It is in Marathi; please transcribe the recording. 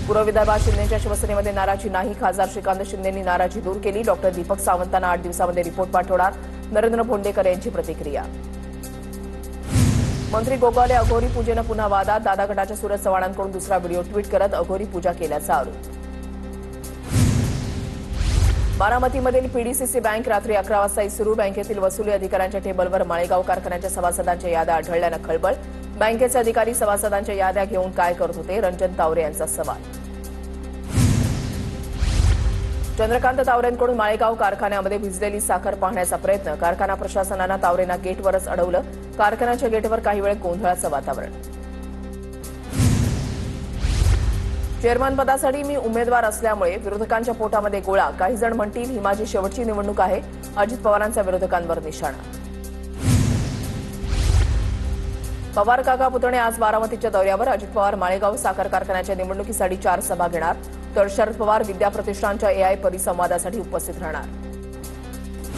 पूर्व विदर्भात शिंदेच्या शिवसेनेमध्ये नाराजी नाही. खासदार श्रीकांत शिंदेंनी नाराजी दूर केली. डॉक्टर दीपक सावंतांना 8 दिवसांमध्ये रिपोर्ट पाठवणार. नरेंद्र भोंडेकर यांची प्रतिक्रिया. मंत्री गोगावले अघोरी पूजेनं पुन्हा वादात. दादा गटाच्या सूरज चव्हाणांकडून दुसरा व्हिडिओ ट्विट करत अघोरी पूजा केल्याचा आरोप. बारामतीमधील पीडीसीसी बँक रात्री 11 वाजता सुरू. बँकेतील वसुली अधिकाऱ्यांच्या टेबलवर माळेगाव कारखान्याच्या सभासदांच्या याद्या आढळल्यानं खळबळ. बँकेचे अधिकारी सभासदांच्या याद्या घेऊन काय करत होते? रंजन तावरे यांचा सवाल. चंद्रकांत तावरेंकडून माळेगाव कारखान्यामध्ये भिजलेली साखर पाहण्याचा प्रयत्न. कारखाना प्रशासनानं तावरेंना गेटवरच अडवलं. कारखान्याच्या गेटवर काही वेळ गोंधळाचं वातावरण. चेअरमन पदासाठी मी उमेदवार असल्यामुळे विरोधकांच्या पोटामध्ये गोळा. काही जण म्हणतील ही माझी शेवटची निवडणूक आहे. अजित पवारांचा विरोधकांवर निशाणा. पवार काका पुतणे आज बारामतीच्या दौऱ्यावर. अजित पवार माळेगाव साखर कारखान्याच्या निवडणुकीसाठी 4 सभा घेणार. तर शरद पवार विद्या प्रतिष्ठानच्या एआय परिसंवादासाठी उपस्थित राहणार.